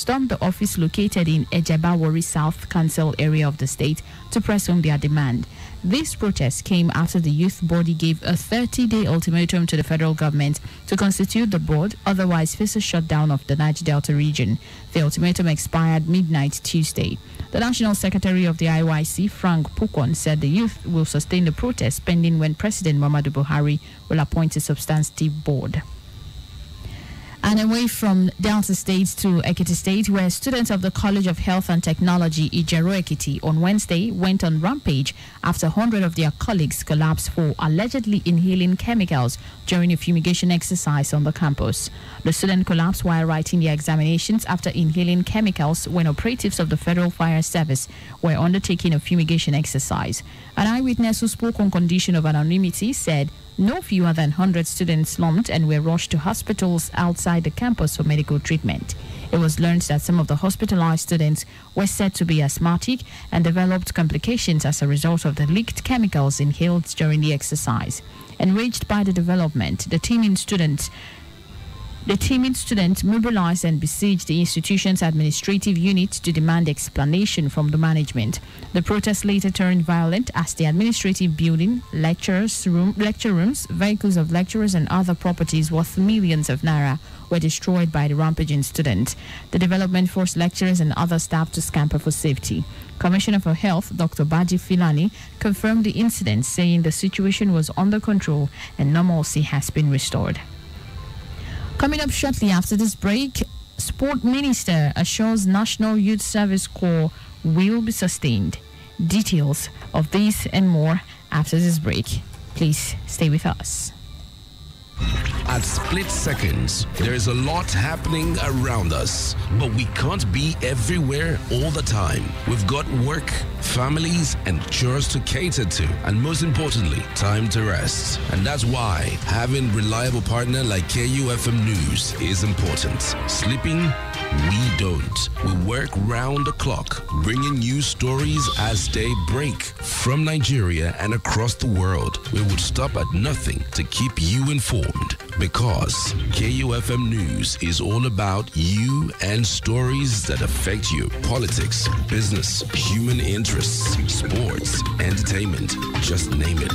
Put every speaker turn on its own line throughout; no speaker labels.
stormed the office located in Ejebawori South Council area of the state to press home their demand. This protest came after the youth body gave a 30-day ultimatum to the federal government to constitute the board, otherwise face a shutdown of the Niger Delta region. The ultimatum expired midnight Tuesday. The National Secretary of the IYC, Frank Pukon, said the youth will sustain the protest pending when President Muhammadu Buhari will appoint a substantive board. And away from Delta State to Ekiti State, where students of the College of Health and Technology, Ijero Ekiti, on Wednesday went on rampage after 100 of their colleagues collapsed for allegedly inhaling chemicals during a fumigation exercise on the campus. The student collapsed while writing their examinations after inhaling chemicals when operatives of the Federal Fire Service were undertaking a fumigation exercise. An eyewitness who spoke on condition of anonymity said no fewer than 100 students slumped and were rushed to hospitals outside the campus for medical treatment. It was learned that some of the hospitalized students were said to be asthmatic and developed complications as a result of the leaked chemicals inhaled during the exercise. Enraged by the development, the teaming students mobilized and besieged the institution's administrative unit to demand explanation from the management. The protest later turned violent as the administrative building, lecture rooms, vehicles of lecturers and other properties worth millions of naira were destroyed by the rampaging students. The development forced lecturers and other staff to scamper for safety. Commissioner for Health, Dr. Baji Filani, confirmed the incident, saying the situation was under control and normalcy has been restored. Coming up shortly after this break, Sport Minister assures National Youth Service Corps will be sustained. Details of this and more after this break. Please stay with us.
At Split Seconds, there is a lot happening around us, but we can't be everywhere all the time. We've got work, families, and chores to cater to, and most importantly, time to rest. And that's why having reliable partner like KUFM News is important. Sleeping? We don't. We work round the clock, bringing you stories as they break from Nigeria and across the world. We would stop at nothing to keep you informed, because KUFM News is all about you and stories that affect you. Politics, business, human interests, sports, entertainment, just name it.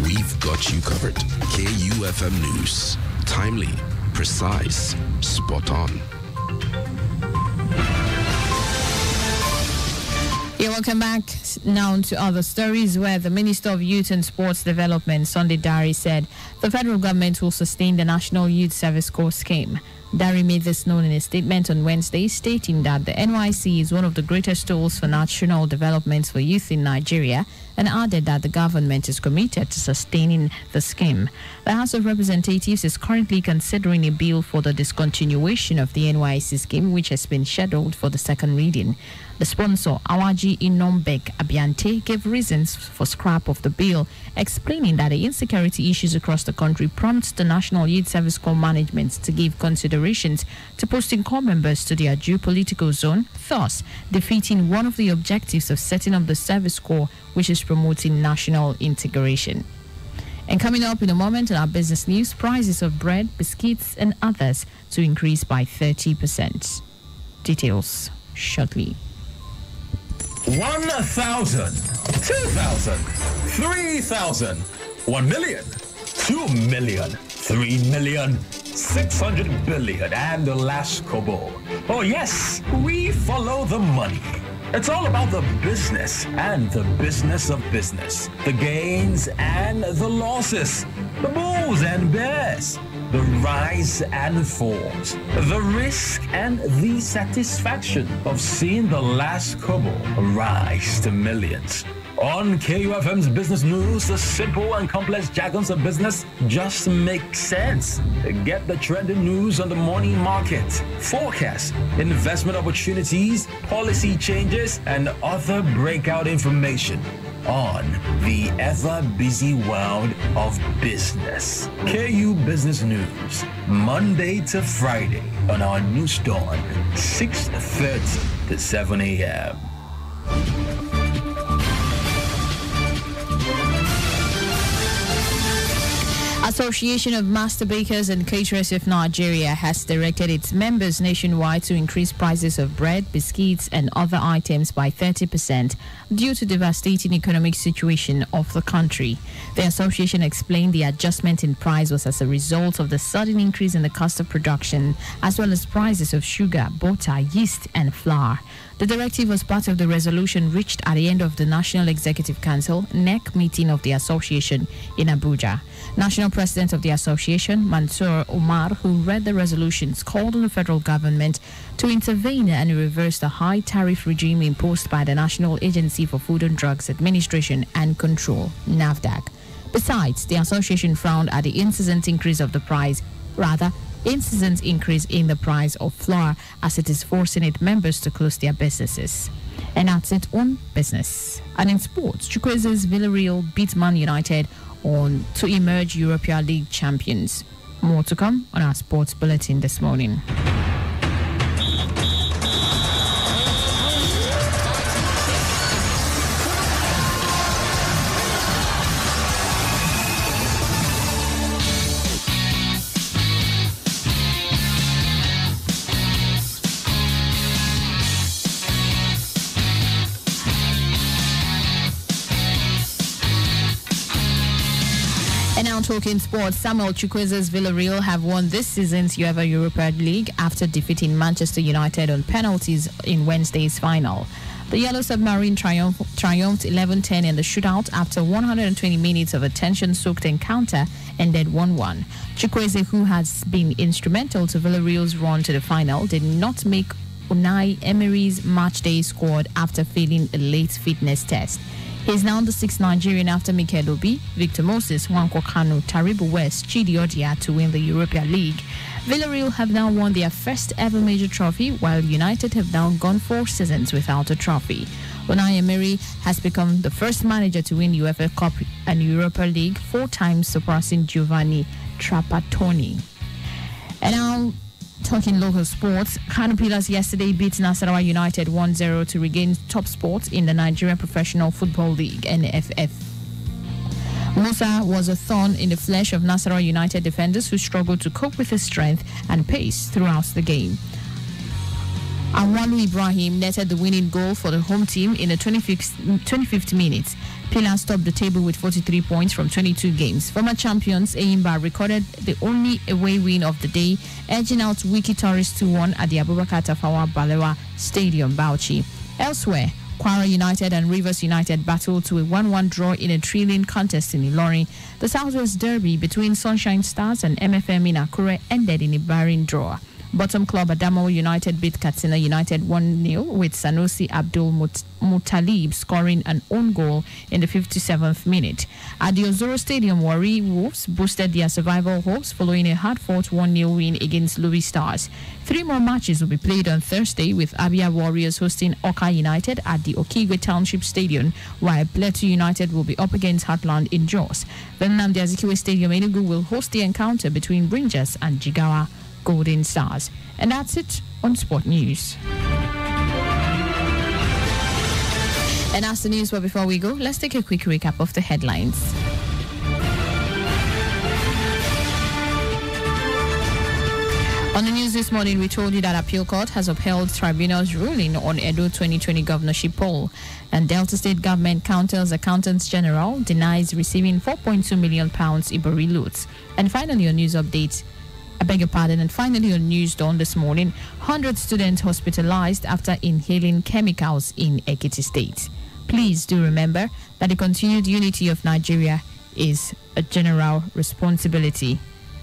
We've got you covered. KUFM News. Timely, precise, spot on.
Yeah, welcome back now to other stories, where the Minister of Youth and Sports Development, Sunday Dari, said the federal government will sustain the National Youth Service Corps scheme. Dari made this known in a statement on Wednesday, stating that the NYC is one of the greatest tools for national development for youth in Nigeria, and added that the government is committed to sustaining the scheme. The House of Representatives is currently considering a bill for the discontinuation of the NYC scheme, which has been scheduled for the second reading. The sponsor, Awaji Inombek Abiante, gave reasons for scrap of the bill, explaining that the insecurity issues across the country prompts the National Youth Service Corps management to give considerations to posting corps members to their due political zone, thus defeating one of the objectives of setting up the Service Corps, which is promoting national integration. And coming up in a moment in our business news, prices of bread, biscuits and others to increase by 30%. Details shortly.
1,000, 2,000, 3,000, 1 million, 2 million, 3 million, 600 billion, and the last kobo. Oh yes, we follow the money. It's all about the business and the business of business, the gains and the losses, the bulls and bears, the rise and falls, the risk and the satisfaction of seeing the last kobo rise to millions. On KUFM's Business News, the simple and complex jargons of business just make sense. Get the trending news on the morning market, forecasts, investment opportunities, policy changes, and other breakout information on the ever-busy world of business. KU Business News, Monday to Friday on our news dawn, 6:30 to 7 a.m.
Association of Master Bakers and Caterers of Nigeria has directed its members nationwide to increase prices of bread, biscuits and other items by 30% due to devastating economic situation of the country. The association explained the adjustment in price was as a result of the sudden increase in the cost of production, as well as prices of sugar, butter, yeast and flour. The directive was part of the resolution reached at the end of the National Executive Council (NEC) meeting of the association in Abuja. National President of the association, Mansour Omar, who read the resolutions, called on the federal government to intervene and reverse the high tariff regime imposed by the National Agency for Food and Drugs Administration and Control, NAFDAC. Besides, the association frowned at the incessant increase in the price of flour, as it is forcing its members to close their businesses. And that's it on business. And in sports, Chukwueze's Villarreal beat Man United on to emerge Europa League champions. More to come on our sports bulletin this morning. And now talking sports, Samuel Chukwueze's Villarreal have won this season's UEFA Europa League after defeating Manchester United on penalties in Wednesday's final. The Yellow Submarine triumphed 11-10 in the shootout after 120 minutes of a tension-soaked encounter ended 1-1. Chukwueze, who has been instrumental to Villarreal's run to the final, did not make Unai Emery's matchday squad after failing a late fitness test. He is now the sixth Nigerian after Mikel Obi, Victor Moses, Nwankwo Kanu, Taribo West, Chidi Odia to win the Europa League. Villarreal have now won their first ever major trophy, while United have now gone 4 seasons without a trophy. Unai Emery has become the first manager to win UEFA Cup and Europa League 4 times, surpassing Giovanni Trapattoni. And now, talking local sports, Kano Pillars yesterday beat Nasarawa United 1-0 to regain top spot in the Nigerian Professional Football League, NFF. Musa was a thorn in the flesh of Nasarawa United defenders who struggled to cope with his strength and pace throughout the game. Anwalu Ibrahim netted the winning goal for the home team in the 25th minute. Pillars topped the table with 43 points from 22 games. Former champions Eyimba recorded the only away win of the day, edging out Wiki Tourist 2-1 at the Abubakar Tafawa Balewa Stadium, Bauchi. Elsewhere, Kwara United and Rivers United battled to a 1-1 draw in a thrilling contest in Ilorin. The Southwest Derby between Sunshine Stars and MFM in Akure ended in a barren draw. Bottom club Adamawa United beat Katsina United 1-0 with Sanusi Abdul Muttalib scoring an own goal in the 57th minute. At the Ozoro Stadium, Warri Wolves boosted their survival hopes following a hard-fought 1-0 win against Louis Stars. 3 more matches will be played on Thursday, with Abia Warriors hosting Oka United at the Okigwe Township Stadium, while Plateau United will be up against Heartland in Jos. The Nnamdi Azikiwe Stadium, Enugu, will host the encounter between Rangers and Jigawa Golden Stars. And that's it on Sport News. And that's the news, but before we go, let's take a quick recap of the headlines. On the news this morning, we told you that Appeal Court has upheld tribunal's ruling on Edo 2020 governorship poll. And Delta State Government Council's Accountants General denies receiving £4.2 million Ibori loans. And finally, on news updates, and finally on News Dawn this morning, 100 students hospitalized after inhaling chemicals in Ekiti State. Please do remember that the continued unity of Nigeria is a general responsibility.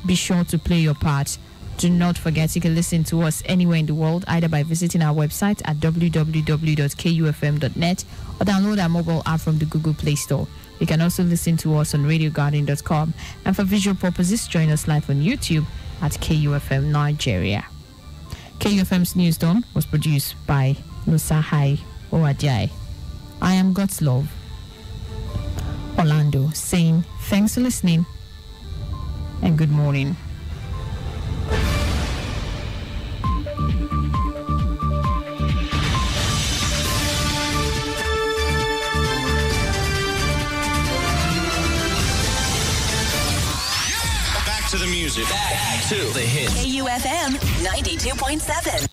Be sure to play your part. Do not forget you can listen to us anywhere in the world, either by visiting our website at www.kufm.net or download our mobile app from the Google Play Store. You can also listen to us on radiogarden.com, and for visual purposes, join us live on YouTube at KUFM Nigeria. KUFM's News Dawn was produced by Nusahai Owadjai. I am God's Love Orlando, saying thanks for listening and good morning.
Back to the hits.
KUFM 92.7.